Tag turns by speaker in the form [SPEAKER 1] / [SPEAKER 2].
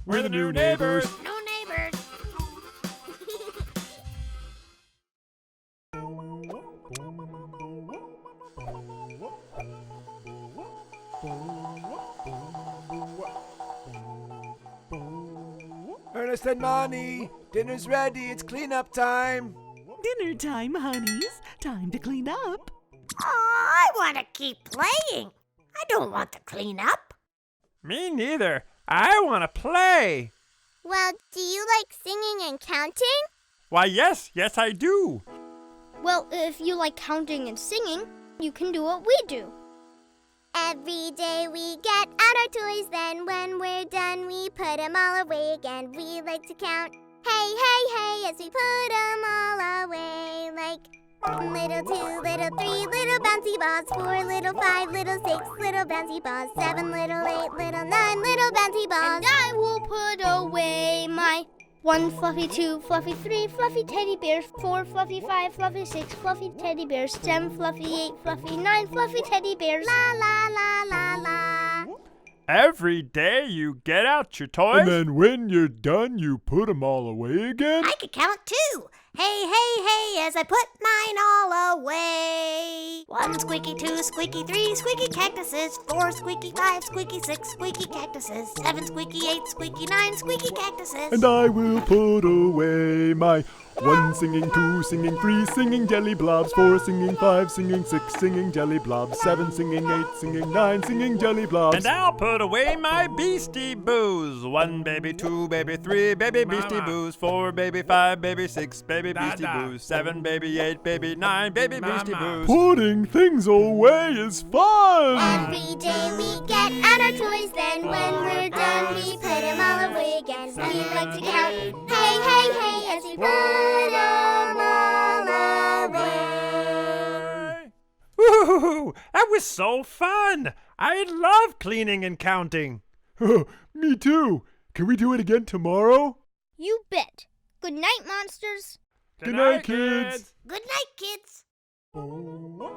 [SPEAKER 1] We're the new neighbors.
[SPEAKER 2] No neighbors.
[SPEAKER 1] Ernest and Monty, dinner's ready. It's cleanup time.
[SPEAKER 3] Dinner time, honeys. Time to clean up.
[SPEAKER 2] Oh, I want to keep playing. I don't want to clean up.
[SPEAKER 4] Me neither. I want to play.
[SPEAKER 5] Well, do you like singing and counting?
[SPEAKER 4] Why, yes, I do.
[SPEAKER 5] Well, if you like counting and singing, you can do what we do. Every day we get out our toys, then when we're done, we put them all away again. We like to count, hey, hey, hey, as we put them all away. Like 1, little 2, little 3, little bouncy balls, 4, little 5, little 6, little bouncy balls, 7, little 8, little 9, little bouncy balls. And I will put away my 1 fluffy, 2 fluffy, 3 fluffy teddy bears, 4 fluffy, 5 fluffy, 6 fluffy teddy bears, 7 fluffy, 8 fluffy, 9 fluffy teddy bears. La la la la la.
[SPEAKER 4] Every day you get out your toys.
[SPEAKER 1] And then when you're done, you put them all away again?
[SPEAKER 2] I could count too. Hey, hey, hey, as I put mine all away. 1 squeaky, 2 squeaky, 3 squeaky cactuses, 4 squeaky, 5 squeaky, 6 squeaky cactuses, 7 squeaky, 8 squeaky, 9 squeaky cactuses.
[SPEAKER 1] And I will put away my 1 singing, 2 singing, 3 singing jelly blobs, 4 singing, 5 singing, 6 singing jelly blobs, 7 singing, 8 singing, 9 singing jelly blobs.
[SPEAKER 4] And I'll put away my Beastie Boos. 1 baby, 2 baby, 3 baby Beastie Boos, 4 baby, 5 baby, 6 baby Beastie Boos, 7 baby, 8 baby, 9 baby Beastie Boos.
[SPEAKER 1] Putting things away is fun!
[SPEAKER 5] Every day we get out our toys, then when we're done, we put them all away again. We like to count, hey, hey, hey, as we put them all away.
[SPEAKER 4] Woohoo! That was so fun! I love cleaning and counting.
[SPEAKER 1] Me too. Can we do it again tomorrow?
[SPEAKER 5] You bet. Good night, monsters.
[SPEAKER 1] Good night, kids.
[SPEAKER 2] Good night, kids.
[SPEAKER 1] Oh,